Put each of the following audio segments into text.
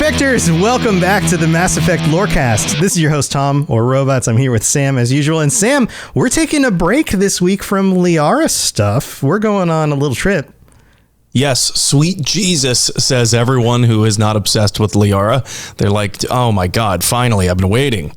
Effectors, welcome back to the Mass Effect Lorecast. This is your host, Tom, or Robots. I'm here with Sam, as usual. And Sam, we're taking a break this week from Liara stuff. We're going on a little trip. Yes, sweet Jesus, says everyone who is not obsessed with Liara. They're like, oh my God, finally, I've been waiting.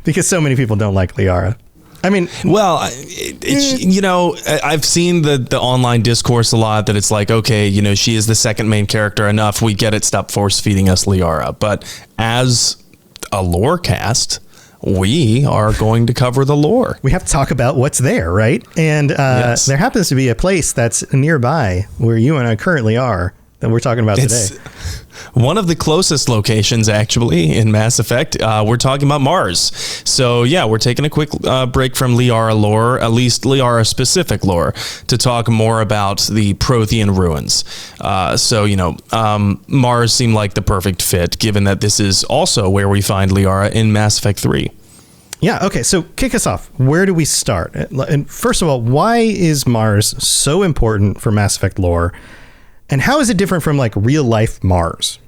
Because so many people don't like Liara. I mean, well, I've seen the online discourse a lot that it's like, okay, she is the second main character enough. We get it. Stop force feeding us Liara. But as a lore cast, we are going to cover the lore. We have to talk about what's there, right? And yes. There happens to be a place that's nearby where you and I currently are that we're talking about today. One of the closest locations, actually, in Mass Effect. We're talking about Mars. So, yeah, we're taking a quick break from Liara lore, at least Liara-specific lore, to talk more about the Prothean ruins. Mars seemed like the perfect fit, given that this is also where we find Liara in Mass Effect 3. Yeah, okay, so kick us off. Where do we start? And first of all, why is Mars so important for Mass Effect lore? And how is it different from like real life Mars?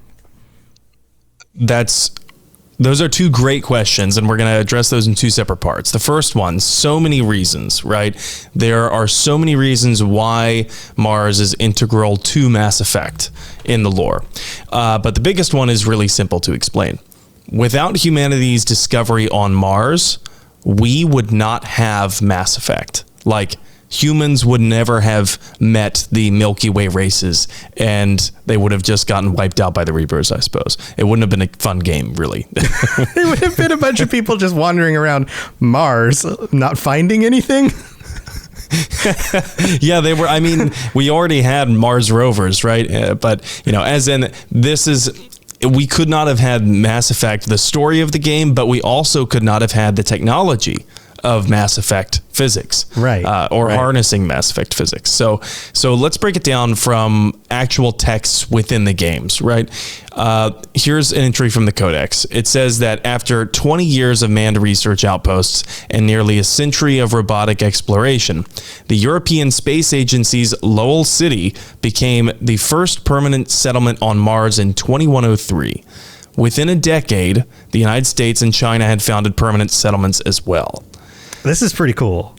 Those are two great questions, and we're going to address those in two separate parts. The first one, so many reasons, right? There are so many reasons why Mars is integral to Mass Effect in the lore. But the biggest one is really simple to explain. Without humanity's discovery on Mars, we would not have Mass Effect. Like, humans would never have met the Milky Way races, and they would have just gotten wiped out by the Reapers, I suppose. It wouldn't have been a fun game, really. It would have been a bunch of people just wandering around Mars, not finding anything. Yeah, they were. I mean, we already had Mars rovers, right? But, as in, we could not have had Mass Effect, the story of the game, but we also could not have had the technology of Mass Effect physics, right? Harnessing Mass Effect physics. So let's break it down from actual texts within the games, right? Here's an entry from the Codex. It says that after 20 years of manned research outposts and nearly a century of robotic exploration, the European Space Agency's Lowell City became the first permanent settlement on Mars in 2103. Within a decade, the United States and China had founded permanent settlements as well. This is pretty cool.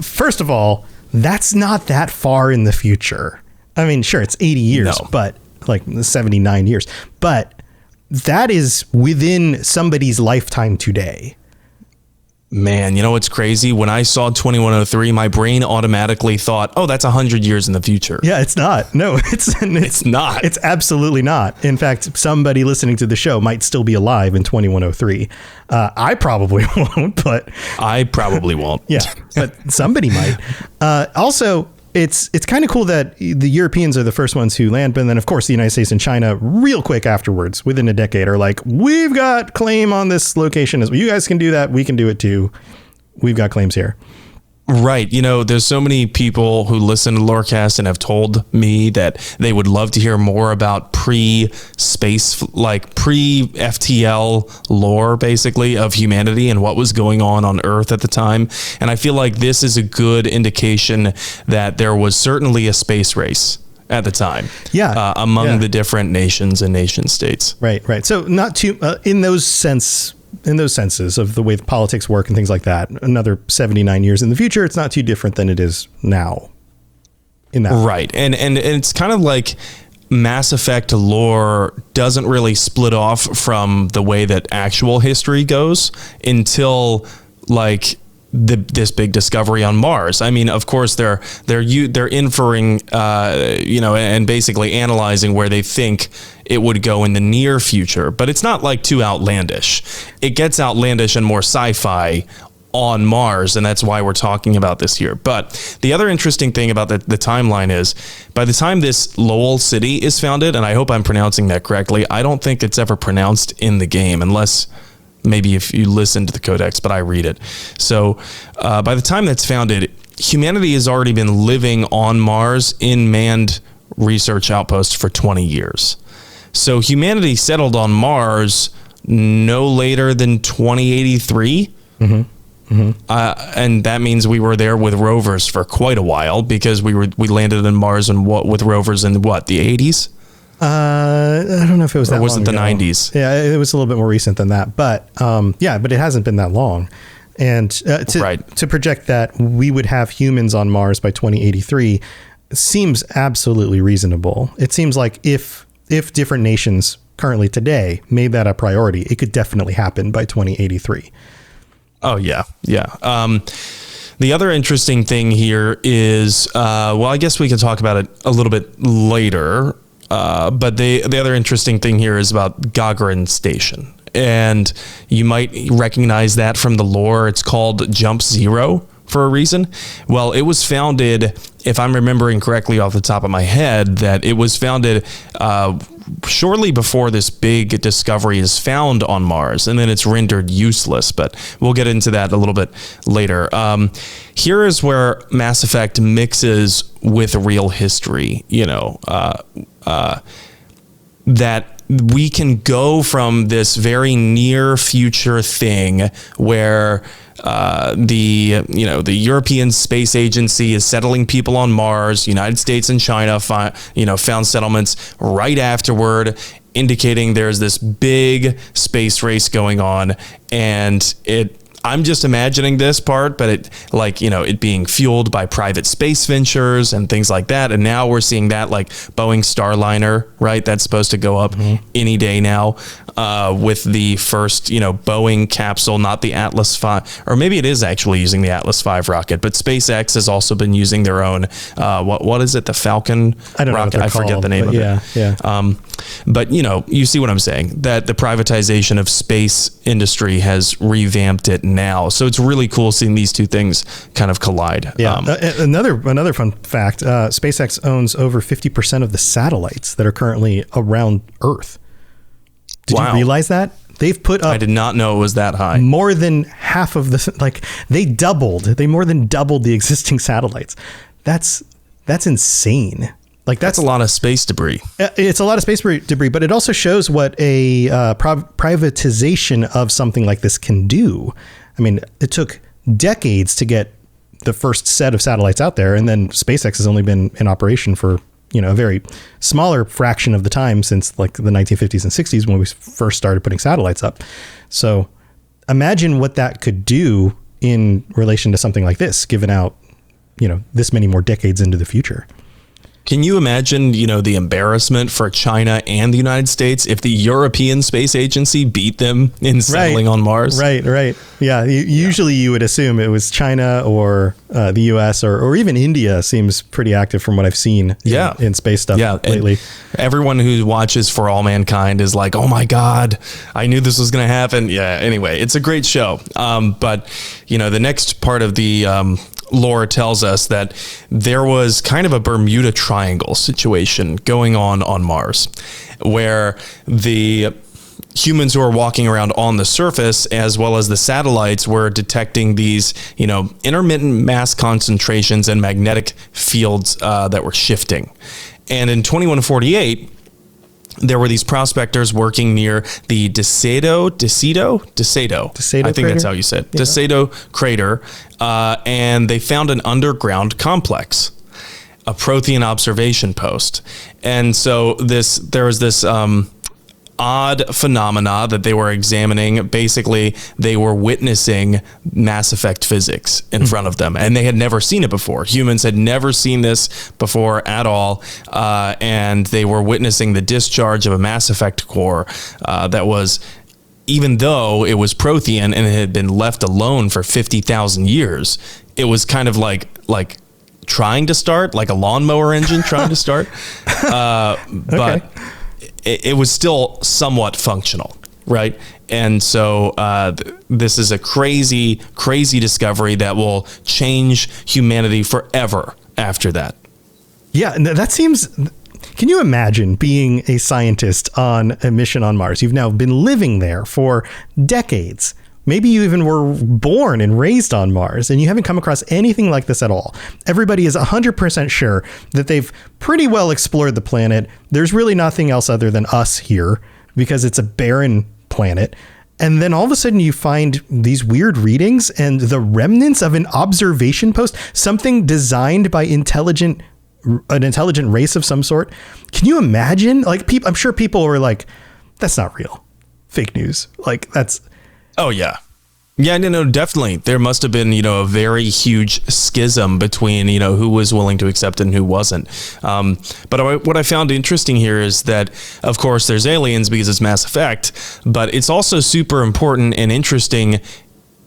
First of all, that's not that far in the future. I mean, sure, it's 80 years, but 79 years. But that is within somebody's lifetime today. Man, what's crazy? When I saw 2103, my brain automatically thought, oh, that's 100 years in the future. Yeah, it's not. No, it's not. It's absolutely not. In fact, somebody listening to the show might still be alive in 2103. I probably won't, but... I probably won't. Yeah, but somebody might. Also, it's kind of cool that the Europeans are the first ones who land, but then, of course, the United States and China real quick afterwards, within a decade, are like, we've got claim on this location. As well. You guys can do that. We can do it too. We've got claims here. Right. There's so many people who listen to Lorecast and have told me that they would love to hear more about pre-space, pre-FTL lore, basically, of humanity and what was going on Earth at the time. And I feel like this is a good indication that there was certainly a space race at the time. Yeah. Among the different nations and nation states. Right. So not too, in those senses of the way the politics work and things like that, another 79 years in the future, it's not too different than it is now. In that right. And it's kind of like Mass Effect lore doesn't really split off from the way that actual history goes until this big discovery on Mars. I mean, of course, they're inferring, and basically analyzing where they think it would go in the near future, but it's not too outlandish. It gets outlandish and more sci-fi on Mars, and that's why we're talking about this here. But the other interesting thing about the timeline is, by the time this Lowell City is founded, and I hope I'm pronouncing that correctly, I don't think it's ever pronounced in the game, unless maybe if you listen to the Codex, but I read it. So by the time that's founded, humanity has already been living on Mars in manned research outposts for 20 years. So humanity settled on Mars no later than 2083. And that means we were there with rovers for quite a while, because we landed on Mars with rovers in the 80s. I don't know if it was that long. Or was it the ago. 90s? Yeah, it was a little bit more recent than that. But but it hasn't been that long. And to project that we would have humans on Mars by 2083 seems absolutely reasonable. It seems like if different nations currently today made that a priority, it could definitely happen by 2083. Oh, yeah. Yeah. The other interesting thing here is, I guess we can talk about it a little bit later. But the other interesting thing here is about Gagarin Station. And you might recognize that from the lore. It's called Jump Zero for a reason. Well, it was founded, if I'm remembering correctly off the top of my head, that it was founded shortly before this big discovery is found on Mars, and then it's rendered useless. But we'll get into that a little bit later. Here is where Mass Effect mixes with real history, that we can go from this very near future thing where the European Space Agency is settling people on Mars. United States and China found settlements right afterward, indicating there's this big space race going on. And I'm just imagining this part, but it being fueled by private space ventures and things like that. And now we're seeing that, like Boeing Starliner, right? That's supposed to go up any day now, with the first, Boeing capsule, not the Atlas V, or maybe it is actually using the Atlas V rocket, but SpaceX has also been using their own, what is it? The Falcon I don't rocket. know what I forget the name of it. Yeah. But you see what I'm saying, that the privatization of space industry has revamped it now. So it's really cool seeing these two things kind of collide. Yeah. Another fun fact, SpaceX owns over 50% of the satellites that are currently around Earth. Did you realize that? They've put up... I did not know it was that high. More than half of the... They more than doubled the existing satellites. That's insane. That's a lot of space debris. It's a lot of space debris, but it also shows what a privatization of something like this can do. I mean, it took decades to get the first set of satellites out there, and then SpaceX has only been in operation for a very smaller fraction of the time since like the 1950s and 60s when we first started putting satellites up. So imagine what that could do in relation to something like this, given out this many more decades into the future. Can you imagine, the embarrassment for China and the United States if the European Space Agency beat them in settling on Mars? Right. Yeah. Usually you would assume it was China or the US or even India seems pretty active from what I've seen in space stuff lately. And everyone who watches For All Mankind is like, oh my God, I knew this was going to happen. Yeah. Anyway, it's a great show. But the next part of the, lore tells us that there was kind of a Bermuda Triangle situation going on Mars, where the humans who are walking around on the surface, as well as the satellites, were detecting these, intermittent mass concentrations and magnetic fields that were shifting. And in 2148, there were these prospectors working near the Deseado, I think that's how you say it. Yeah. Deseado crater. And they found an underground complex, a Prothean observation post. And so there was this odd phenomena that they were examining. Basically, they were witnessing Mass Effect physics in front of them, and they had never seen it before. Humans had never seen this before at all, and they were witnessing the discharge of a Mass Effect core that was, even though it was Prothean and it had been left alone for 50,000 years, it was kind of like trying to start, like a lawnmower engine trying to start. But it was still somewhat functional, right? And so this is a crazy, crazy discovery that will change humanity forever after that. Yeah, that seems... Can you imagine being a scientist on a mission on Mars? You've now been living there for decades. Maybe you even were born and raised on Mars, and you haven't come across anything like this at all. Everybody is 100% sure that they've pretty well explored the planet. There's really nothing else other than us here because it's a barren planet. And then all of a sudden you find these weird readings and the remnants of an observation post, something designed by intelligent an intelligent race of some sort. Can you imagine? Like, I'm sure people were like, that's not real. Fake news. Like, that's. Oh, yeah. Yeah, no, definitely. There must have been, a very huge schism between, who was willing to accept it and who wasn't. But what I found interesting here is that, of course, there's aliens because it's Mass Effect, but it's also super important and interesting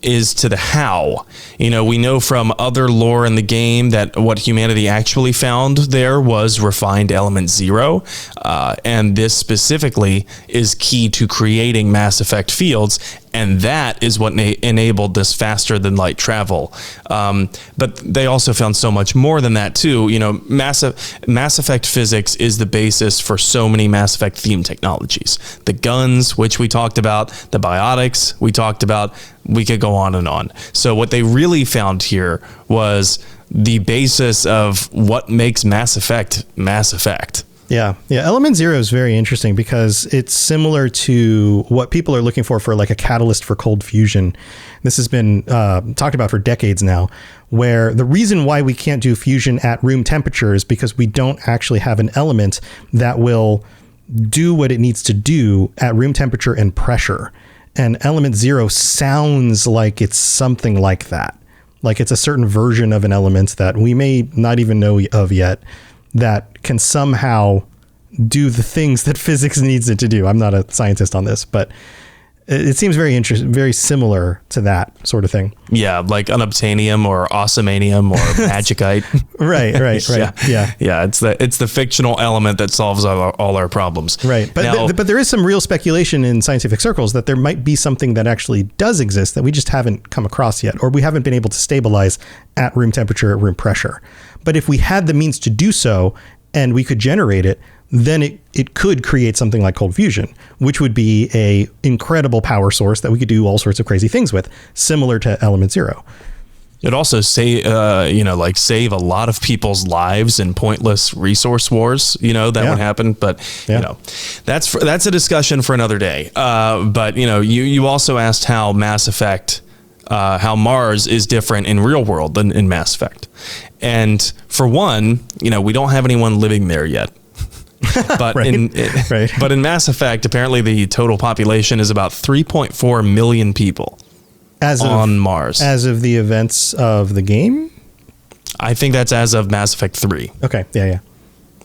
is to the how. We know from other lore in the game that what humanity actually found there was refined element 0, and this specifically is key to creating Mass Effect fields, and that is what enabled this faster than light travel. But they also found so much more than that too. Mass Effect physics is the basis for so many Mass Effect themed technologies. The guns, which we talked about, the biotics we talked about, we could go on and on. So what they really found here was the basis of what makes Mass Effect Mass Effect. Yeah. Element 0 is very interesting because it's similar to what people are looking for like a catalyst for cold fusion. This has been talked about for decades now, where the reason why we can't do fusion at room temperature is because we don't actually have an element that will do what it needs to do at room temperature and pressure. And element 0 sounds like it's something like that. Like it's a certain version of an element that we may not even know of yet that can somehow do the things that physics needs it to do. I'm not a scientist on this, but it seems very interesting, very similar to that sort of thing. Yeah, like unobtainium or awesomanium or magicite. Right. Yeah. It's the fictional element that solves all our problems. Right, but there is some real speculation in scientific circles that there might be something that actually does exist that we just haven't come across yet, or we haven't been able to stabilize at room temperature, at room pressure. But if we had the means to do so and we could generate it, then it could create something like cold fusion, which would be a incredible power source that we could do all sorts of crazy things with, similar to element 0. It also save a lot of people's lives in pointless resource wars. That would happen, but that's a discussion for another day. But you also asked how Mass Effect, how Mars is different in real world than in Mass Effect, and for one, we don't have anyone living there yet. But but in Mass Effect, apparently the total population is about 3.4 million people on Mars. As of the events of the game? I think that's as of Mass Effect 3. Okay,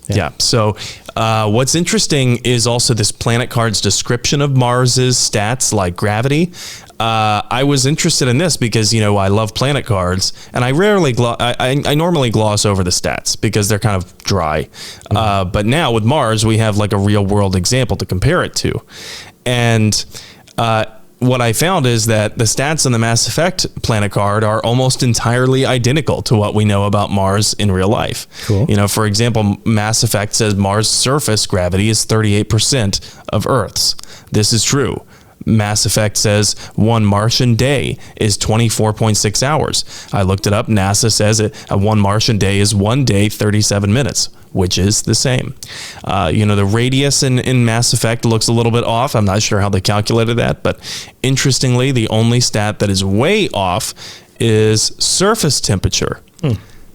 yeah. So what's interesting is also this planet card's description of Mars's stats, like gravity. I was interested in this because, I love planet cards, and I rarely, I normally gloss over the stats because they're kind of dry. But now with Mars, we have like a real world example to compare it to. And what I found is that the stats on the Mass Effect planet card are almost entirely identical to what we know about Mars in real life. Cool. For example, Mass Effect says Mars' surface gravity is 38% of Earth's. This is true. Mass Effect says one Martian day is 24.6 hours. I looked it up. NASA says one Martian day is 1 day, 37 minutes, which is the same. The radius in Mass Effect looks a little bit off. I'm not sure how they calculated that, but interestingly, the only stat that is way off is surface temperature.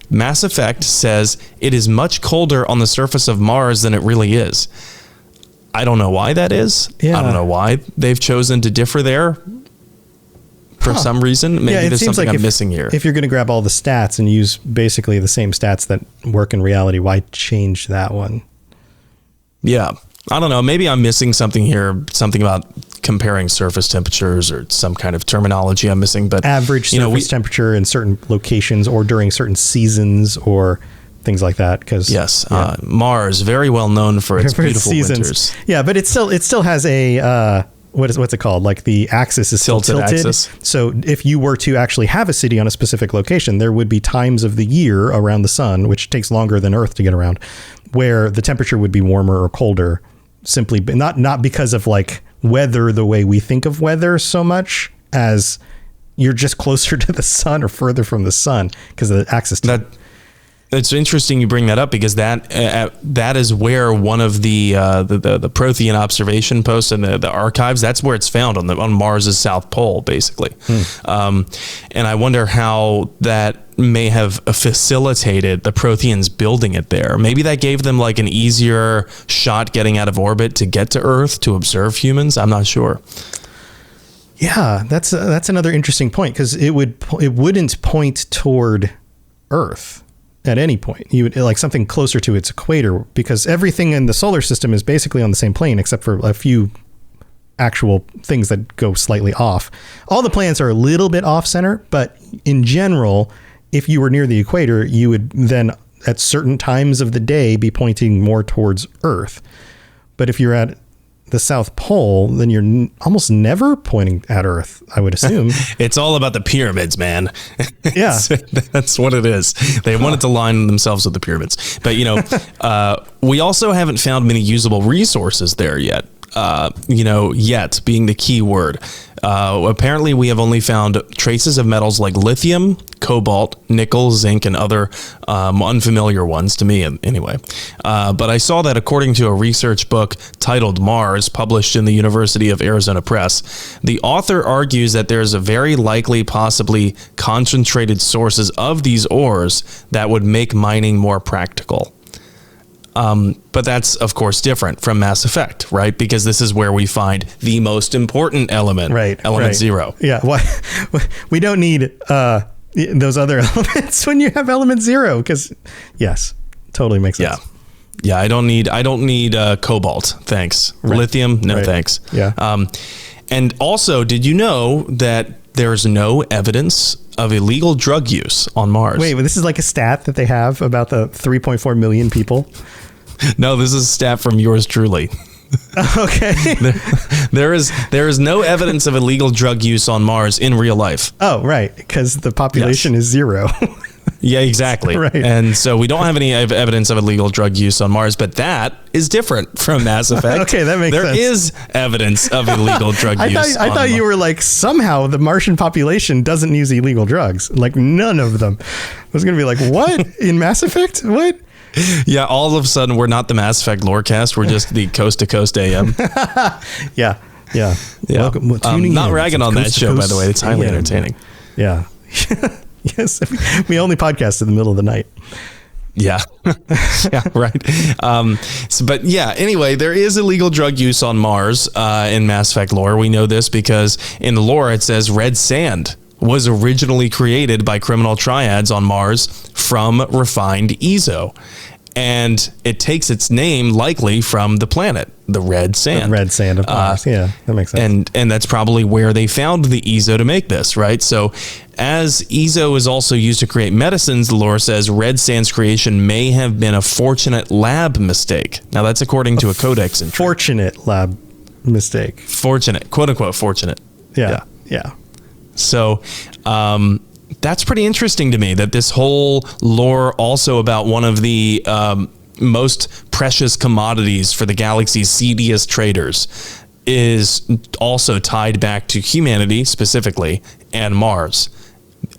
Mass Effect says it is much colder on the surface of Mars than it really is. I don't know why that is. Yeah. I don't know why they've chosen to differ there for some reason. Maybe there's something I'm missing here. If you're going to grab all the stats and use basically the same stats that work in reality, why change that one? Yeah. I don't know. Maybe I'm missing something here, something about comparing surface temperatures or some kind of terminology I'm missing. But average surface temperature in certain locations or during certain seasons or things like that. Because Mars, very well known for its beautiful winters. Yeah, but it still has a what's it called? Like the axis is still tilted. Axis. So if you were to actually have a city on a specific location, there would be times of the year around the sun, which takes longer than Earth to get around, where the temperature would be warmer or colder. Simply not because of like weather the way we think of weather so much as you're just closer to the sun or further from the sun because of the axis. It's interesting you bring that up because that is where one of the Prothean observation posts in the archives, that's where it's found on Mars's south pole, basically. And I wonder how that may have facilitated the Protheans building it there. Maybe that gave them like an easier shot getting out of orbit to get to Earth to observe humans. I'm not sure. Yeah, that's another interesting point, because it wouldn't point toward Earth at any point. You would like something closer to its equator, because everything in the solar system is basically on the same plane except for a few actual things that go slightly off. All the planets are a little bit off center, but in general, if you were near the equator, you would then at certain times of the day be pointing more towards Earth. But if you're at the South Pole, then you're almost never pointing at Earth, I would assume. It's all about the pyramids, man. Yeah. That's what it is. They wanted to line themselves with the pyramids. But, we also haven't found many usable resources there yet. Yet being the key word. Apparently we have only found traces of metals like lithium, cobalt, nickel, zinc, and other unfamiliar ones to me anyway. But I saw that according to a research book titled Mars, published in the University of Arizona Press, the author argues that there's a very likely possibly concentrated sources of these ores that would make mining more practical. But that's, of course, different from Mass Effect, right? Because this is where we find the most important element, element 0. Yeah, we don't need those other elements when you have element 0, because, yes, totally makes sense. Yeah, I don't need cobalt, thanks. Right. Lithium, no thanks. Yeah. And also, did you know that there's no evidence of illegal drug use on Mars? Wait, this is like a stat that they have about the 3.4 million people? No, this is a stat from yours truly. Okay. There is no evidence of illegal drug use on Mars in real life. Oh, right, because the population is 0. Yeah, exactly. Right. And so we don't have any evidence of illegal drug use on Mars, but that is different from Mass Effect. Okay, that makes sense. There is evidence of illegal drug use. I thought you were like, somehow the Martian population doesn't use illegal drugs. Like, none of them. I was going to be like, what? In Mass Effect? What? Yeah, all of a sudden, we're not the Mass Effect Lorecast. We're just the Coast to Coast AM. Yeah. Welcome, not ragging on that show, by the way. It's highly entertaining. Yeah. Yes, we only podcast in the middle of the night. Yeah. Yeah, right. But yeah, anyway, there is illegal drug use on Mars in Mass Effect lore. We know this because in the lore it says red sand was originally created by criminal triads on Mars from refined Ezo. And it takes its name likely from the planet, the red sand. The red sand of Mars. Yeah, that makes sense. And that's probably where they found the Ezo to make this, right? So as Ezo is also used to create medicines, the lore says red sand's creation may have been a fortunate lab mistake. Now that's according to a codex entry. Fortunate lab mistake. Fortunate, quote unquote, fortunate. Yeah. So, that's pretty interesting to me that this whole lore also about one of the most precious commodities for the galaxy's seediest traders is also tied back to humanity specifically and Mars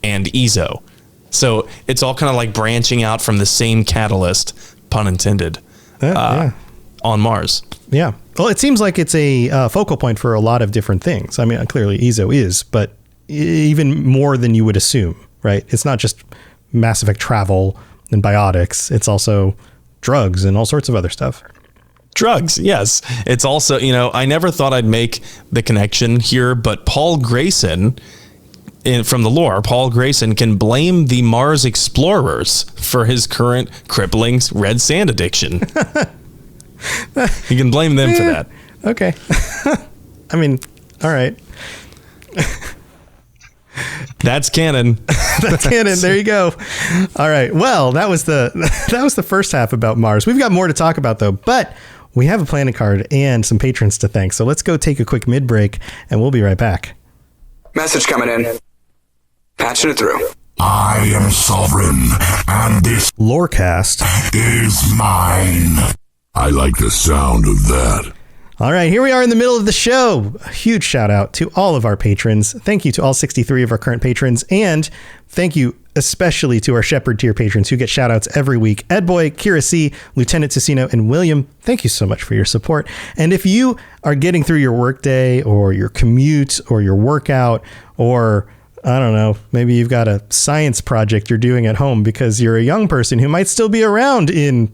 and Ezo. So it's all kind of like branching out from the same catalyst, pun intended, on Mars. Yeah. Well, it seems like it's a focal point for a lot of different things. I mean, clearly Ezo is, but even more than you would assume, right? It's not just Mass Effect travel and biotics. It's also drugs and all sorts of other stuff. Drugs, yes. It's also, I never thought I'd make the connection here, but Paul Grayson, from the lore, Paul Grayson can blame the Mars explorers for his current crippling red sand addiction. He can blame them for that. Okay. I mean, all right. That's canon. That's canon. There you go. All right. Well, that was the first half about Mars. We've got more to talk about though, but we have a planet card and some patrons to thank. So let's go take a quick mid break and we'll be right back. Message coming in. Patching it through. I am sovereign, and this Lorecast is mine. I like the sound of that. All right, here we are in the middle of the show. A huge shout out to all of our patrons. Thank you to all 63 of our current patrons. And thank you especially to our Shepherd tier patrons who get shout outs every week. Edboy, Kira C, Lieutenant Cicino, and William. Thank you so much for your support. And if you are getting through your workday or your commute or your workout or I don't know, maybe you've got a science project you're doing at home because you're a young person who might still be around in,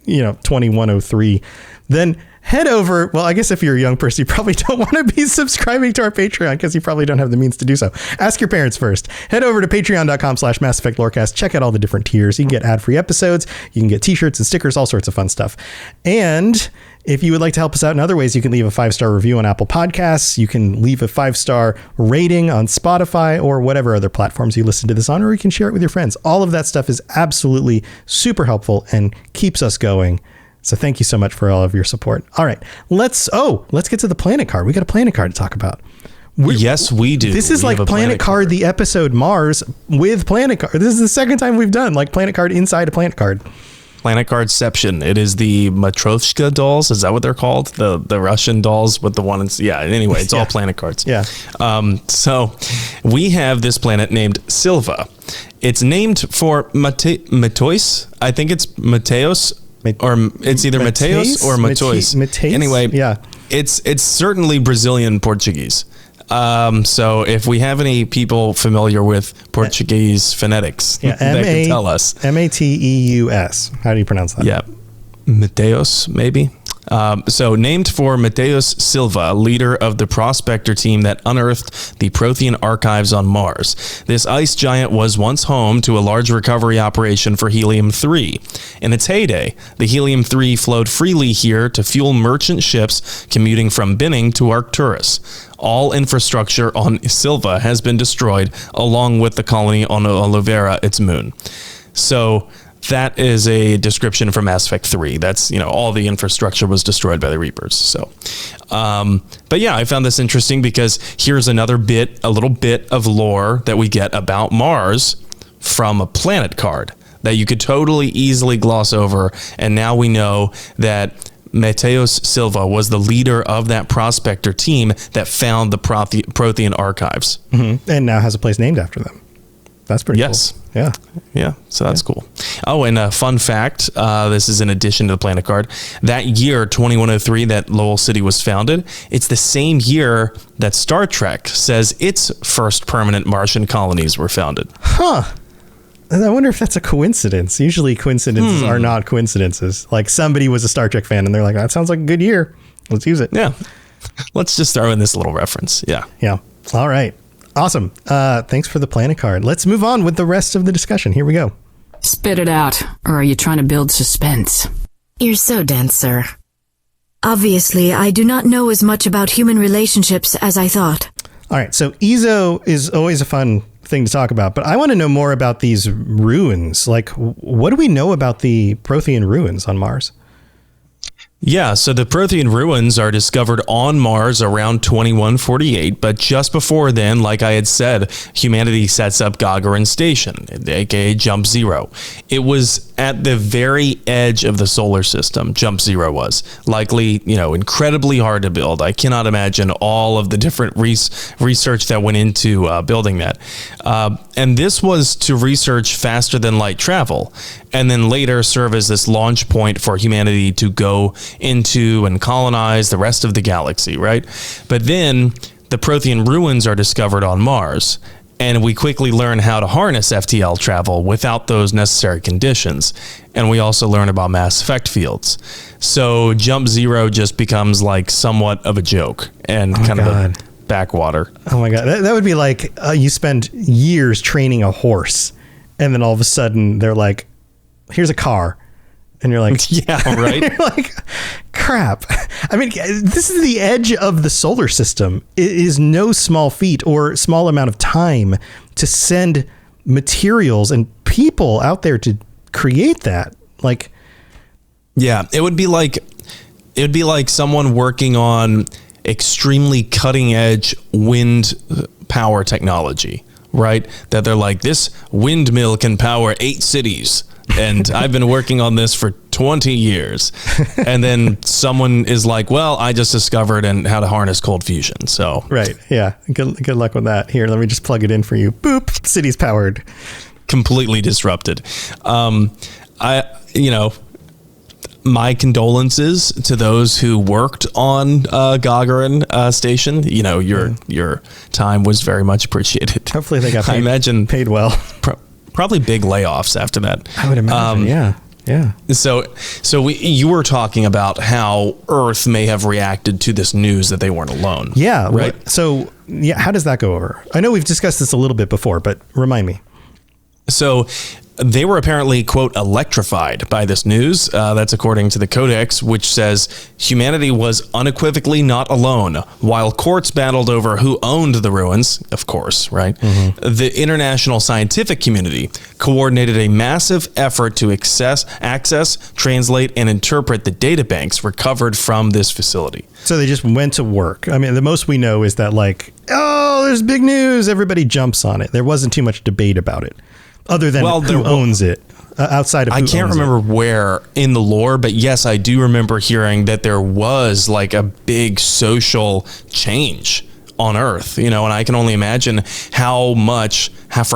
2103, then head over. Well, I guess if you're a young person, you probably don't want to be subscribing to our Patreon because you probably don't have the means to do so. Ask your parents first. Head over to patreon.com/Mass Effect Lorecast. Check out all the different tiers. You can get ad-free episodes. You can get t-shirts and stickers, all sorts of fun stuff. And if you would like to help us out in other ways, you can leave a 5-star review on Apple Podcasts. You can leave a 5-star rating on Spotify or whatever other platforms you listen to this on, or you can share it with your friends. All of that stuff is absolutely super helpful and keeps us going. So thank you so much for all of your support. All right, let's get to the planet card. We got a planet card to talk about. Yes, we do. This is like Planet Card, the episode Mars with Planet Card. This is the second time we've done like Planet Card inside a Planet Card. Planet Cardception. It is the Matryoshka dolls. Is that what they're called? The Russian dolls with the one. Anyway, it's all planet cards. Yeah. So we have this planet named Silva. It's named for Mateos. I think it's Mateos, or it's either Mateos or Mateus. Anyway, yeah. It's certainly Brazilian Portuguese. So if we have any people familiar with Portuguese phonetics, they can tell us. Mateus. How do you pronounce that? Yeah. Mateos, maybe. So named for Mateus Silva, leader of the prospector team that unearthed the Prothean archives on Mars. This ice giant was once home to a large recovery operation for helium-3. In its heyday, the helium-3 flowed freely here to fuel merchant ships commuting from Binning to Arcturus. All infrastructure on Silva has been destroyed, along with the colony on Oliveira, its moon. So that is a description from Mass Effect 3. That's, all the infrastructure was destroyed by the Reapers. So, but yeah, I found this interesting because here's a little bit of lore that we get about Mars from a planet card that you could totally easily gloss over. And now we know that Mateus Silva was the leader of that prospector team that found the Prothean archives. Mm-hmm. And now has a place named after them. That's pretty cool. Yeah. Yeah. So that's cool. Oh, and a fun fact, this is in addition to the planet card. That year, 2103, that Lowell City was founded, it's the same year that Star Trek says its first permanent Martian colonies were founded. Huh. I wonder if that's a coincidence. Usually coincidences are not coincidences. Like somebody was a Star Trek fan and they're like, that sounds like a good year. Let's use it. Yeah. Let's just throw in this little reference. Yeah. Yeah. All right. Awesome. Thanks for the planet card. Let's move on with the rest of the discussion. Here we go. Spit it out, or are you trying to build suspense? You're so dense, sir. Obviously, I do not know as much about human relationships as I thought. All right. So EZO is always a fun thing to talk about, but I want to know more about these ruins. Like, what do we know about the Prothean ruins on Mars? Yeah, so the Prothean ruins are discovered on Mars around 2148, but just before then, like I had said, humanity sets up Gagarin Station, aka Jump Zero. It was at the very edge of the solar system, Jump Zero was. Likely, incredibly hard to build. I cannot imagine all of the different research that went into building that. And this was to research faster than light travel, and then later serve as this launch point for humanity to go into and colonize the rest of the galaxy, right? But then the Prothean ruins are discovered on Mars, and we quickly learn how to harness FTL travel without those necessary conditions. And we also learn about mass effect fields. So Jump Zero just becomes like somewhat of a joke and of a backwater. Oh my God. That would be like you spend years training a horse, and then all of a sudden they're like, here's a car. And you're like, yeah, right. You're like, crap. I mean, this is the edge of the solar system. It is no small feat or small amount of time to send materials and people out there to create that. Like, yeah, it would be like someone working on extremely cutting edge wind power technology, right? That they're like, this windmill can power 8 cities. And I've been working on this for 20 years. And then someone is like, well, I just discovered how to harness cold fusion. So, right. Yeah. Good luck with that. Here, let me just plug it in for you. Boop. City's powered. Completely disrupted. my condolences to those who worked on Gagarin station. You know, your time was very much appreciated. Hopefully they got paid, I imagine paid well. Probably big layoffs after that. I would imagine. Yeah. So you were talking about how Earth may have reacted to this news that they weren't alone. Yeah. Right. So how does that go over? I know we've discussed this a little bit before, but remind me. So they were apparently, quote, electrified by this news. That's according to the Codex, which says humanity was unequivocally not alone. While courts battled over who owned the ruins, of course, right? Mm-hmm. The international scientific community coordinated a massive effort to access, translate, and interpret the databanks recovered from this facility. So they just went to work. I mean, the most we know is that, like, oh, there's big news. Everybody jumps on it. There wasn't too much debate about it. Other than who owns it, outside of who owns it. I can't remember where in the lore, but yes, I do remember hearing that there was like a big social change on Earth, you know, and I can only imagine for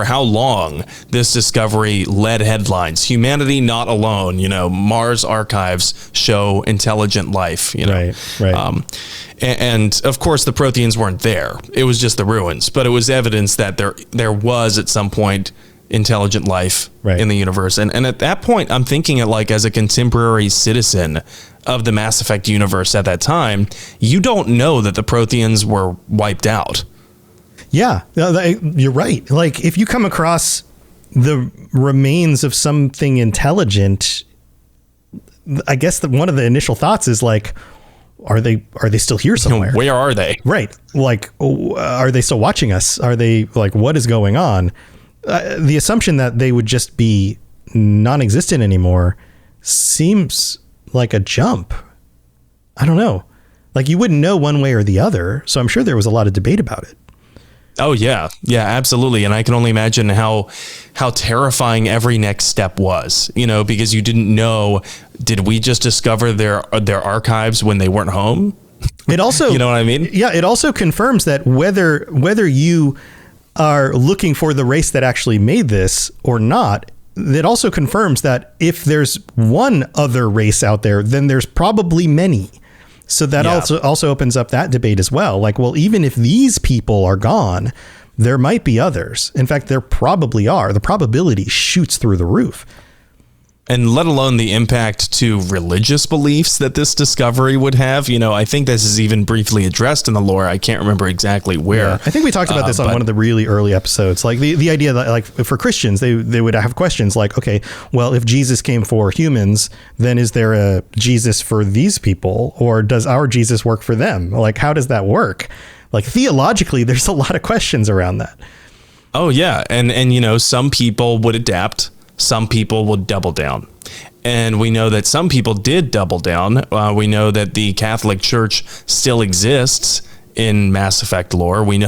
how long this discovery led headlines. Humanity not alone, you know, Mars archives show intelligent life, you know. Right. And of course, the Protheans weren't there. It was just the ruins, but it was evidence that there was at some point intelligent life in the universe. And at that point, I'm thinking it like as a contemporary citizen of the Mass Effect universe at that time, you don't know that the Protheans were wiped out. Yeah, you're right. Like if you come across the remains of something intelligent, I guess one of the initial thoughts is like, are they still here somewhere? Where are they? Right. Like, are they still watching us? Are they like, what is going on? The assumption that they would just be non-existent anymore seems like a jump. I don't know. Like you wouldn't know one way or the other. So I'm sure there was a lot of debate about it. Oh yeah. Yeah, absolutely. And I can only imagine how terrifying every next step was, you know, because you didn't know, did we just discover their archives when they weren't home? It also, you know what I mean? Yeah. It also confirms that whether you are looking for the race that actually made this or not, that also confirms that if there's one other race out there, then there's probably many. So that also opens up that debate as well. Like, well, even if these people are gone, there might be others. In fact, there probably are. The probability shoots through the roof. And let alone the impact to religious beliefs that this discovery would have. You know, I think this is even briefly addressed in the lore. I can't remember exactly where. Yeah, I think we talked about this on one of the really early episodes. Like the idea that like for Christians, they would have questions like, okay, well, if Jesus came for humans, then is there a Jesus for these people? Or does our Jesus work for them? Like, how does that work? Like theologically, there's a lot of questions around that. Oh, yeah. And you know, some people would adapt. Some people will double down. And we know that some people did double down. We know that the Catholic Church still exists in Mass Effect lore. We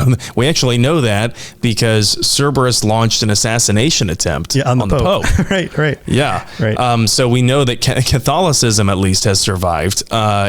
actually know that because Cerberus launched an assassination attempt on the Pope. Right. Yeah. Right. So we know that Catholicism at least has survived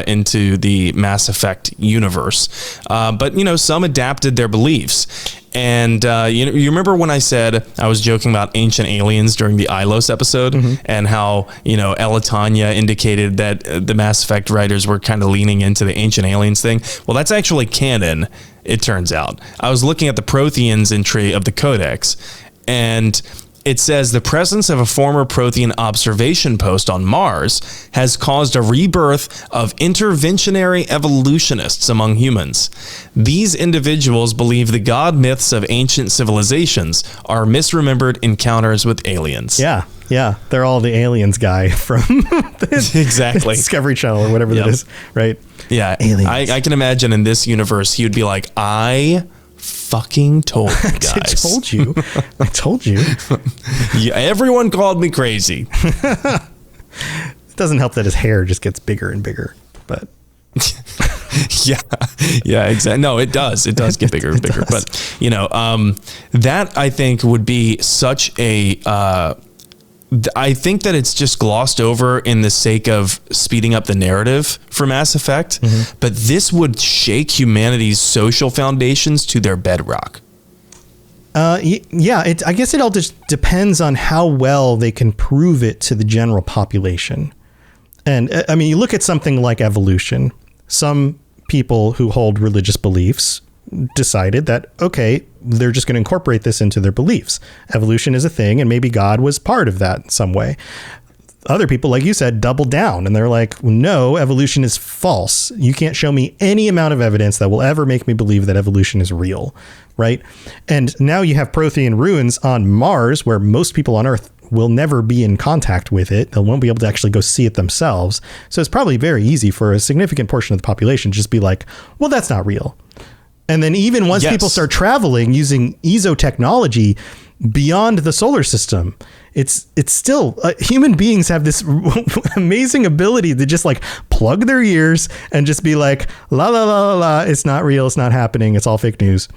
into the Mass Effect universe. But, you know, some adapted their beliefs. And you remember when I said I was joking about ancient aliens during the Ilos episode, and how, you know, Elatania indicated that the Mass Effect writers were kind of leaning into the ancient aliens thing? Well, that's actually canon, it turns out. I was looking at the Protheans entry of the Codex, and it says the presence of a former Prothean observation post on Mars has caused a rebirth of interventionary evolutionists among humans. These individuals believe the god myths of ancient civilizations are misremembered encounters with aliens. Yeah. They're all the aliens guy from exactly Discovery Channel or whatever that is, right? Yeah. Aliens. I can imagine in this universe, he would be like, I fucking told you guys. I told you. Yeah, everyone called me crazy. It doesn't help that his hair just gets bigger and bigger, but yeah, exactly. No, it does get bigger and bigger. But you know, that I think would be such a I think that it's just glossed over in the sake of speeding up the narrative for Mass Effect, but this would shake humanity's social foundations to their bedrock. Yeah, I guess it all just depends on how well they can prove it to the general population. And I mean, you look at something like evolution. Some people who hold religious beliefs decided that, okay, they're just going to incorporate this into their beliefs. Evolution is a thing, and maybe God was part of that in some way. Other people, like you said, doubled down, and they're like, no, evolution is false. You can't show me any amount of evidence that will ever make me believe that evolution is real, right? And now you have Prothean ruins on Mars, where most people on Earth will never be in contact with it. They won't be able to actually go see it themselves. So it's probably very easy for a significant portion of the population to just be like, well, that's not real. And then even once people start traveling using ESO technology beyond the solar system, it's still human beings have this amazing ability to just like plug their ears and just be like, la, la, la, la, la. It's not real. It's not happening. It's all fake news.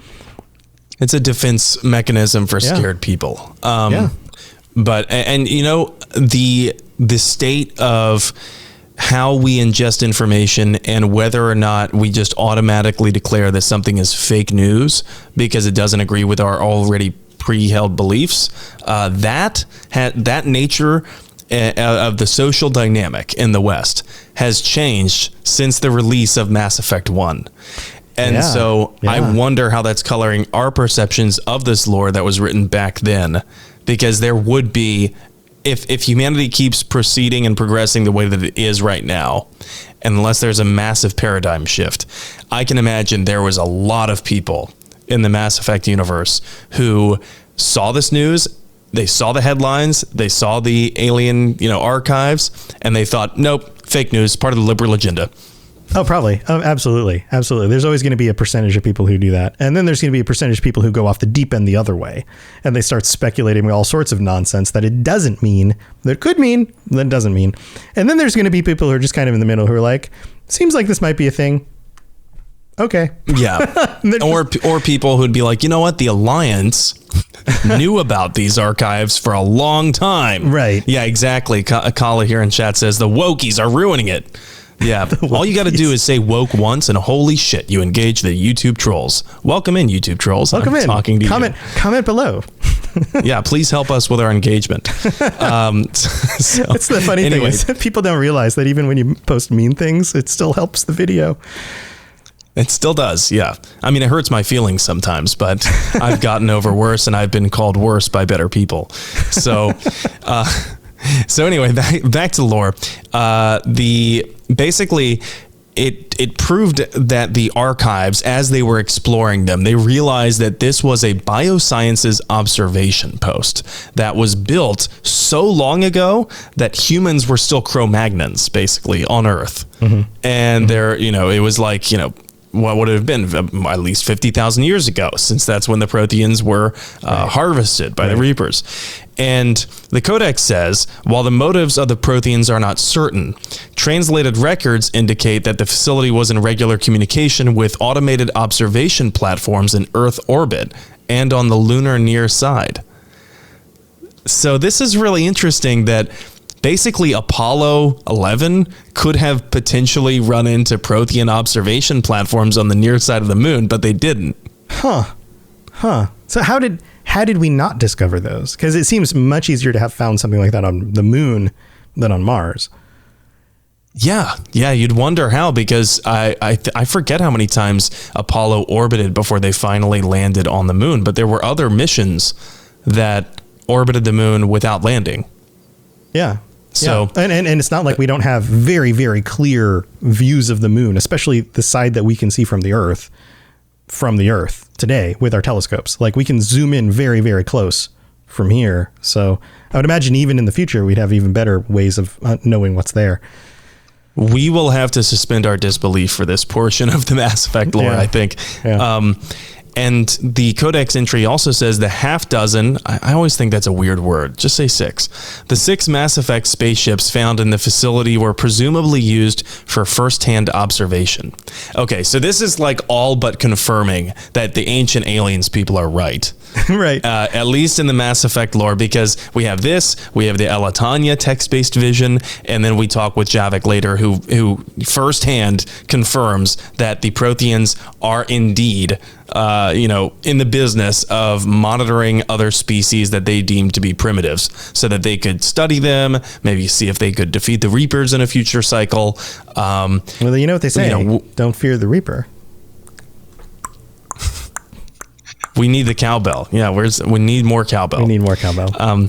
It's a defense mechanism for scared people. But, and you know, the state of how we ingest information and whether or not we just automatically declare that something is fake news because it doesn't agree with our already pre-held beliefs, that nature of the social dynamic in the West has changed since the release of Mass Effect 1. And I wonder how that's coloring our perceptions of this lore that was written back then, because there would be, if humanity keeps proceeding and progressing the way that it is right now, unless there's a massive paradigm shift, I can imagine there was a lot of people in the Mass Effect universe who saw this news, they saw the headlines, they saw the alien, archives, and they thought, nope, fake news, part of the liberal agenda. Oh, probably. Oh, absolutely. Absolutely. There's always going to be a percentage of people who do that. And then there's going to be a percentage of people who go off the deep end the other way. And they start speculating with all sorts of nonsense that it doesn't mean, that it could mean, that it doesn't mean. And then there's going to be people who are just kind of in the middle who are like, seems like this might be a thing. Okay. Yeah. or people who'd be like, you know what? The Alliance knew about these archives for a long time. Right. Yeah, exactly. Kala here in chat says the wokies are ruining it. Yeah, all you got to do is say woke once, and holy shit, you engage the YouTube trolls. Welcome in, YouTube trolls. Welcome in. Talking to comment below. Yeah, please help us with our engagement. It's the funny thing is people don't realize that even when you post mean things, it still helps the video. It still does, yeah. I mean, it hurts my feelings sometimes, but I've gotten over worse, and I've been called worse by better people. So, so anyway, back to lore. Basically, it proved that the archives, as they were exploring them, they realized that this was a biosciences observation post that was built so long ago that humans were still Cro-Magnons, basically, on Earth. Mm-hmm. And there, it was like, what would it have been? At least 50,000 years ago, since that's when the Protheans were harvested by the Reapers. And the Codex says, while the motives of the Protheans are not certain, translated records indicate that the facility was in regular communication with automated observation platforms in Earth orbit and on the lunar near side. So this is really interesting that basically Apollo 11 could have potentially run into Prothean observation platforms on the near side of the moon, but they didn't. Huh. So how did we not discover those? Because it seems much easier to have found something like that on the moon than on Mars. Yeah, you'd wonder how, because I forget how many times Apollo orbited before they finally landed on the moon, but there were other missions that orbited the moon without landing. Yeah. So and it's not like we don't have very, very clear views of the moon, especially the side that we can see from the Earth today with our telescopes. Like we can zoom in very, very close from here. So I would imagine even in the future, we'd have even better ways of knowing what's there. We will have to suspend our disbelief for this portion of the Mass Effect lore, I think. Yeah. And the Codex entry also says the half dozen, I always think that's a weird word, just say 6. The 6 Mass Effect spaceships found in the facility were presumably used for first-hand observation. Okay, so this is like all but confirming that the ancient aliens people are right. Right. At least in the Mass Effect lore, because we have the Elatania text-based vision, and then we talk with Javik later, who firsthand confirms that the Protheans are indeed, in the business of monitoring other species that they deem to be primitives, so that they could study them, maybe see if they could defeat the Reapers in a future cycle. Well, you know what they say: don't fear the Reaper. We need the cowbell. Yeah, we need more cowbell. We need more cowbell.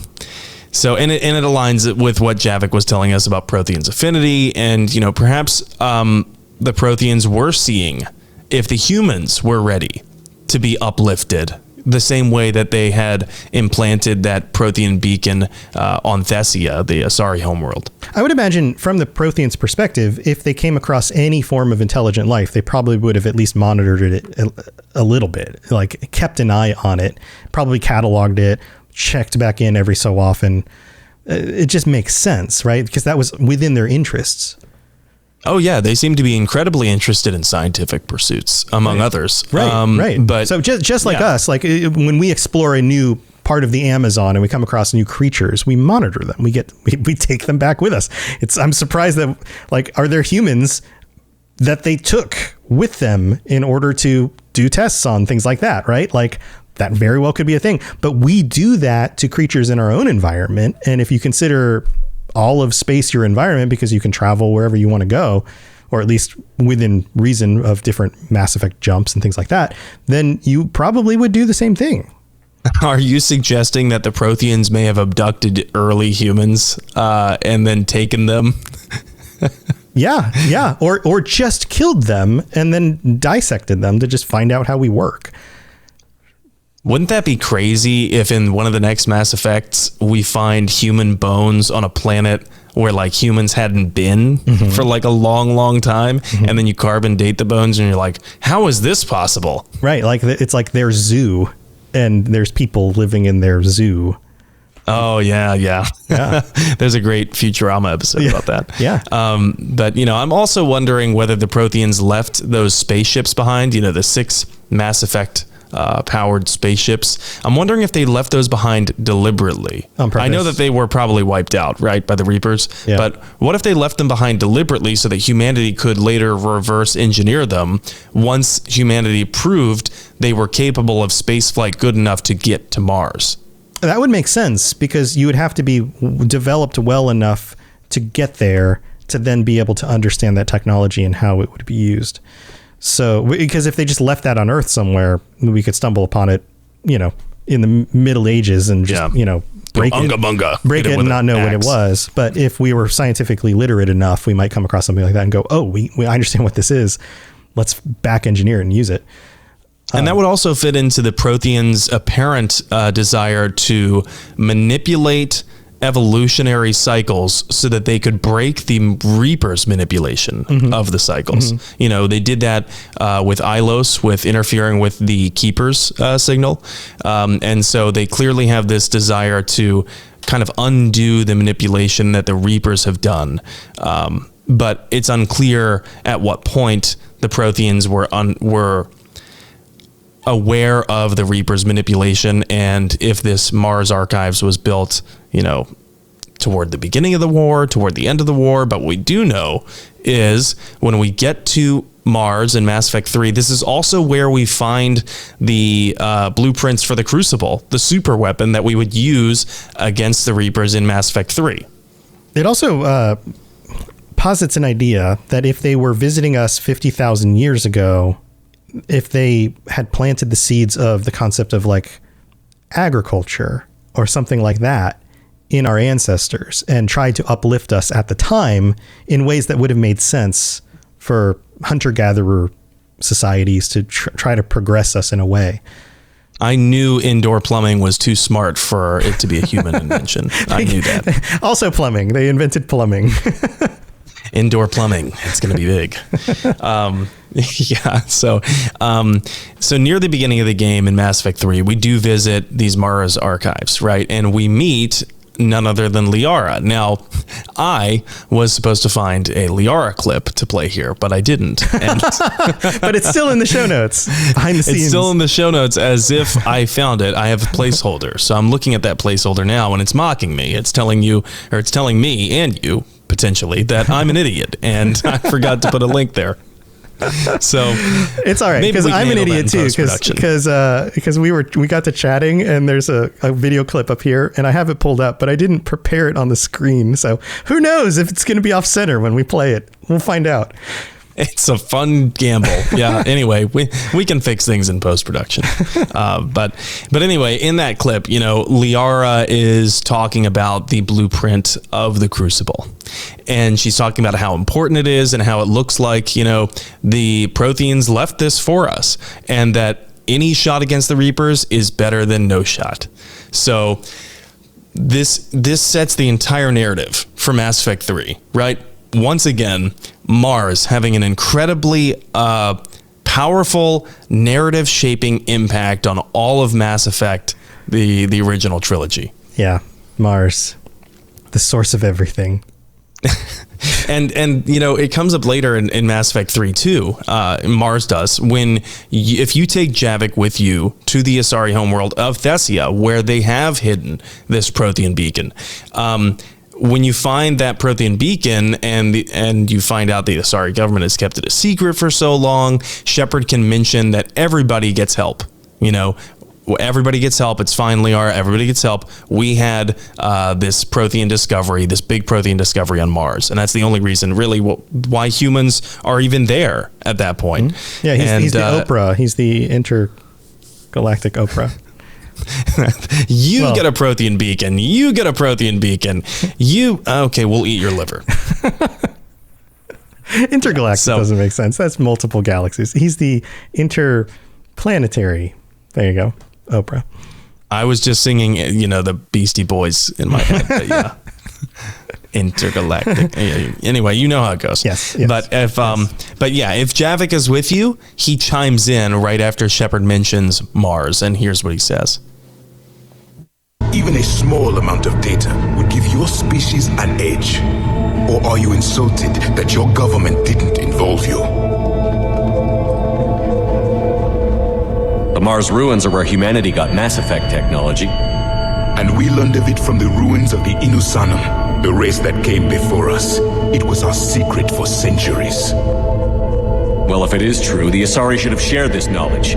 So, and it aligns with what Javik was telling us about Prothean's affinity, and perhaps the Protheans were seeing if the humans were ready to be uplifted, the same way that they had implanted that Prothean beacon on Thessia, the Asari homeworld. I would imagine from the Protheans' perspective, if they came across any form of intelligent life, they probably would have at least monitored it a little bit, like kept an eye on it, probably cataloged it, checked back in every so often. It just makes sense, right? Because that was within their interests. Oh yeah, they seem to be incredibly interested in scientific pursuits, among others. Right, right. But so just like us, like when we explore a new part of the Amazon and we come across new creatures, we monitor them. We take them back with us. I'm surprised that, like, are there humans that they took with them in order to do tests on things like that, right? Like, that very well could be a thing. But we do that to creatures in our own environment. And if you consider all of space your environment, because you can travel wherever you want to go, or at least within reason of different Mass Effect jumps and things like that, then you probably would do the same thing. Are you suggesting that the Protheans may have abducted early humans and then taken them? Yeah. Or just killed them and then dissected them to just find out how we work. Wouldn't that be crazy if in one of the next Mass Effects we find human bones on a planet where like humans hadn't been for like a long, long time, and then you carbon date the bones and you're like, how is this possible? Right. Like it's like their zoo and there's people living in their zoo. Oh yeah. There's a great Futurama episode about that. Yeah. But I'm also wondering whether the Protheans left those spaceships behind, the 6 Mass Effect powered spaceships. I'm wondering if they left those behind deliberately. On purpose. I know that they were probably wiped out, right, by the Reapers. Yeah. But what if they left them behind deliberately so that humanity could later reverse engineer them once humanity proved they were capable of spaceflight good enough to get to Mars? That would make sense, because you would have to be developed well enough to get there to then be able to understand that technology and how it would be used. So, because if they just left that on Earth somewhere, we could stumble upon it, in the Middle Ages and just, break it and not know what it was. But if we were scientifically literate enough, we might come across something like that and go, oh, we understand what this is. Let's back engineer it and use it. And that would also fit into the Protheans' apparent desire to manipulate evolutionary cycles so that they could break the Reaper's manipulation of the cycles. They did that with Ilos, with interfering with the Keeper's signal. And so they clearly have this desire to kind of undo the manipulation that the Reapers have done. But it's unclear at what point the Protheans were aware of the Reaper's manipulation, and if this Mars Archives was built, toward the beginning of the war, toward the end of the war. But what we do know is when we get to Mars in Mass Effect 3, this is also where we find the blueprints for the Crucible, the super weapon that we would use against the Reapers in Mass Effect 3. It also posits an idea that if they were visiting us 50,000 years ago, if they had planted the seeds of the concept of like agriculture or something like that in our ancestors and tried to uplift us at the time in ways that would have made sense for hunter-gatherer societies to try to progress us in a way. I knew indoor plumbing was too smart for it to be a human invention. I knew that. Also plumbing. They invented plumbing. Indoor plumbing. It's going to be big. Yeah. So near the beginning of the game in Mass Effect 3, we do visit these Mars archives, right? And we meet none other than Liara. Now, I was supposed to find a Liara clip to play here, but I didn't. And But it's still in the show notes behind the scenes. it's still in the show notes as if I found it. I have a placeholder. So I'm looking at that placeholder now and it's mocking me. It's telling me and you potentially that I'm an idiot and I forgot to put a link there. So it's all right because I'm an idiot too because we got to chatting and there's a video clip up here and I have it pulled up but I didn't prepare it on the screen, so who knows if it's going to be off center when we play it. We'll find out. It's a fun gamble. Yeah. Anyway, we can fix things in post-production. But anyway, in that clip, Liara is talking about the blueprint of the Crucible. And she's talking about how important it is and how it looks like, the Protheans left this for us and that any shot against the Reapers is better than no shot. So this sets the entire narrative for Mass Effect 3, right? Once again, Mars having an incredibly powerful narrative shaping impact on all of Mass Effect, the original trilogy. Yeah, Mars, the source of everything. And it comes up later in Mass Effect 3 too. Mars does if you take Javik with you to the Asari homeworld of Thessia, where they have hidden this Prothean beacon. When you find that Prothean beacon and you find out the Asari government has kept it a secret for so long, Shepard can mention that everybody gets help. Everybody gets help. It's fine, Liara. Everybody gets help. We had this Prothean Discovery, this big Prothean Discovery on Mars. And that's the only reason, really, why humans are even there at that point. Mm-hmm. Yeah, he's the Oprah. He's the intergalactic Oprah. Get a Prothean beacon. You get a Prothean beacon. Okay, we'll eat your liver. Intergalactic doesn't make sense. That's multiple galaxies. He's the interplanetary. There you go. Oprah. I was just singing, the Beastie Boys in my head. But yeah. Intergalactic. Anyway, you know how it goes. Yes. But if Javik is with you, he chimes in right after Shepard mentions Mars, and here's what he says. Even a small amount of data would give your species an edge. Or are you insulted that your government didn't involve you? The Mars ruins are where humanity got Mass Effect technology. And we learned of it from the ruins of the Inusanum, the race that came before us. It was our secret for centuries. Well, if it is true, the Asari should have shared this knowledge.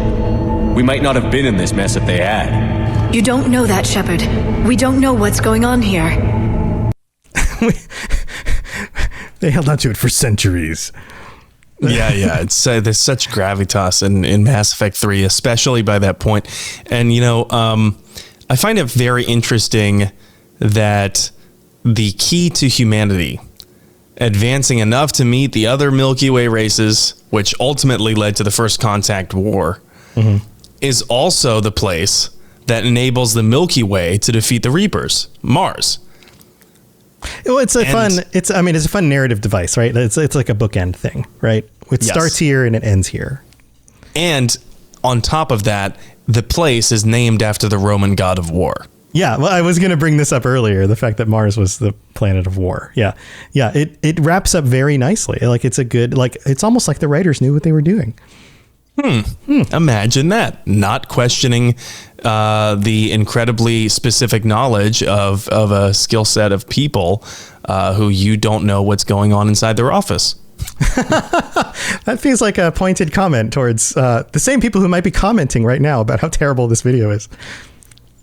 We might not have been in this mess if they had. You don't know that, Shepard. We don't know what's going on here. They held on to it for centuries. Yeah. It's there's such gravitas in Mass Effect 3, especially by that point. And, I find it very interesting that the key to humanity advancing enough to meet the other Milky Way races, which ultimately led to the First Contact War, is also the place that enables the Milky Way to defeat the Reapers, Mars. Well, it's a fun narrative device, right? It's like a bookend thing, right? It starts here and it ends here. And on top of that, the place is named after the Roman god of war. Yeah, well, I was going to bring this up earlier, the fact that Mars was the planet of war. Yeah, it wraps up very nicely. Like it's almost like the writers knew what they were doing. Imagine that. Not questioning the incredibly specific knowledge of a skill set of people who you don't know what's going on inside their office. That feels like a pointed comment towards the same people who might be commenting right now about how terrible this video is.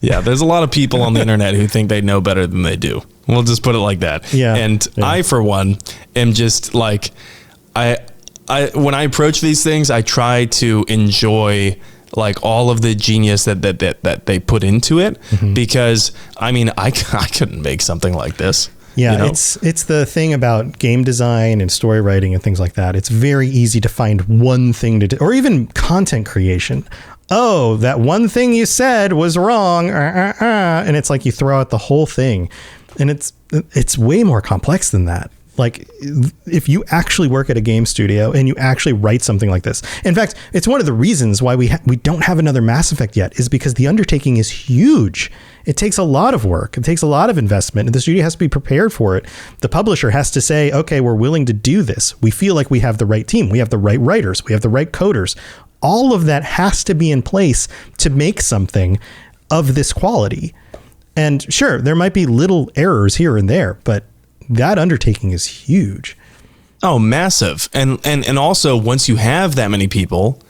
Yeah, there's a lot of people on the internet who think they know better than they do. We'll just put it like that. Yeah. And I, for one, am just like, when I approach these things, I try to enjoy like all of the genius that they put into it, because I couldn't make something like this. Yeah, it's the thing about game design and story writing and things like that. It's very easy to find one thing to do, or even content creation. Oh, that one thing you said was wrong, and it's like you throw out the whole thing, and it's way more complex than that. Like, if you actually work at a game studio and you actually write something like this. In fact, it's one of the reasons why we don't have another Mass Effect yet, is because the undertaking is huge. It takes a lot of work. It takes a lot of investment, and the studio has to be prepared for it. The publisher has to say, okay, we're willing to do this. We feel like we have the right team. We have the right writers. We have the right coders. All of that has to be in place to make something of this quality. And sure, there might be little errors here and there, but that undertaking is huge. Oh, massive. And also, once you have that many people,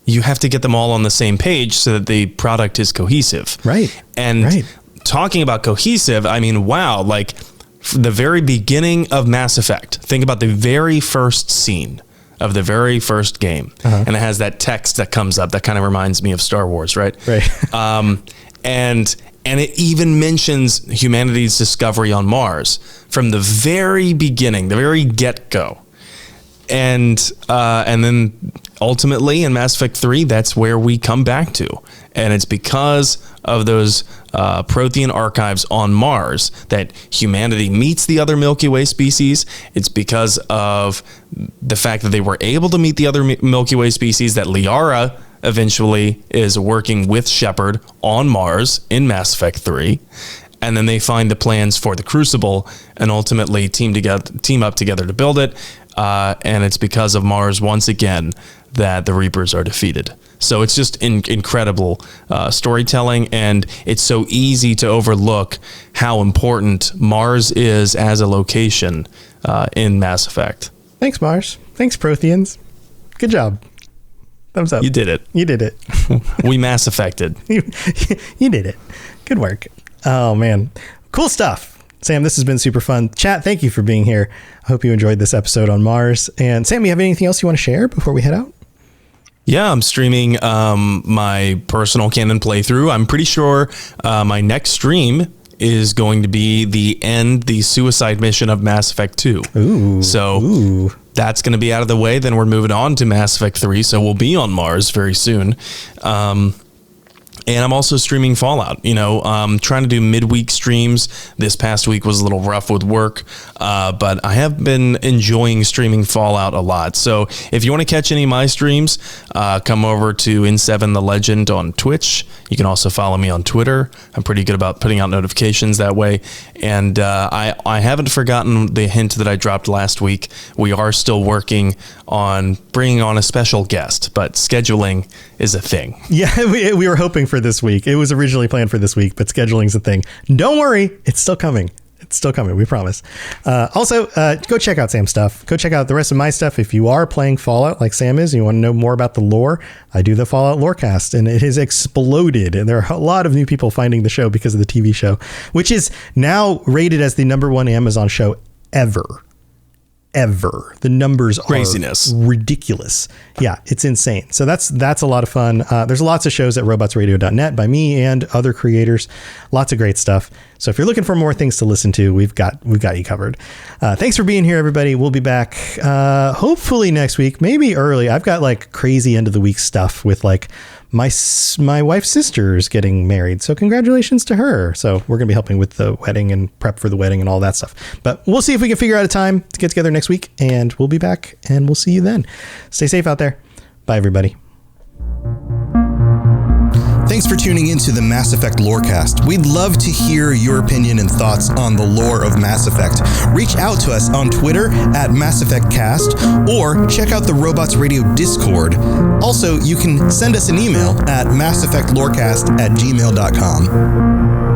you have to get them all on the same page so that the product is cohesive. Right. And talking about cohesive, I mean, wow, like the very beginning of Mass Effect, think about the very first scene of the very first game. And it has that text that comes up that kind of reminds me of Star Wars, right? Right. And it even mentions humanity's discovery on Mars from the very beginning, the very get-go. And then ultimately in Mass Effect 3, that's where we come back to. And it's because of those Prothean archives on Mars that humanity meets the other Milky Way species. It's because of the fact that they were able to meet the other Milky Way species that Liara eventually is working with Shepard on Mars in Mass Effect 3. And then they find the plans for the Crucible and ultimately team up together to build it. And it's because of Mars, once again, that the Reapers are defeated. So it's just incredible storytelling, and it's so easy to overlook how important Mars is as a location in Mass Effect. Thanks, Mars. Thanks, Protheans. Good job. Thumbs up. You did it. You did it. We Mass Effected. You did it. Good work. Oh, man. Cool stuff. Sam, this has been super fun. Chat, thank you for being here. I hope you enjoyed this episode on Mars. And Sam, you have anything else you want to share before we head out? Yeah, I'm streaming my personal canon playthrough. I'm pretty sure my next stream is going to be the suicide mission of Mass Effect 2. Ooh. That's going to be out of the way. Then we're moving on to Mass Effect 3. So we'll be on Mars very soon. And I'm also streaming Fallout, trying to do midweek streams. This past week was a little rough with work, but I have been enjoying streaming Fallout a lot. So if you want to catch any of my streams, come over to N7 The Legend on Twitch. You can also follow me on Twitter. I'm pretty good about putting out notifications that way. And I haven't forgotten the hint that I dropped last week. We are still working on bringing on a special guest, but scheduling is a thing. Yeah, we were hoping for this week. It was originally planned for this week, but scheduling's a thing. Don't worry, it's still coming. It's still coming, we promise. Also, go check out Sam's stuff. Go check out the rest of my stuff. If you are playing Fallout like Sam is, and you want to know more about the lore, I do the Fallout Lorecast, and it has exploded. And there are a lot of new people finding the show because of the TV show, which is now rated as the #1 Amazon show ever. The numbers craziness, are ridiculous. Yeah, it's insane. So that's a lot of fun. There's lots of shows at robotsradio.net by me and other creators. Lots of great stuff. So if you're looking for more things to listen to, we've got you covered. Thanks for being here, everybody. We'll be back hopefully next week, maybe early. I've got like crazy end of the week stuff with like my wife's sister is getting married. So congratulations to her. So we're going to be helping with the wedding and prep for the wedding and all that stuff. But we'll see if we can figure out a time to get together next week, and we'll be back and we'll see you then. Stay safe out there. Bye, everybody. Thanks for tuning into the Mass Effect Lorecast. We'd love to hear your opinion and thoughts on the lore of Mass Effect. Reach out to us on Twitter at Mass Effect Cast, or check out the Robots Radio Discord. Also, you can send us an email at masseffectlorecast@gmail.com.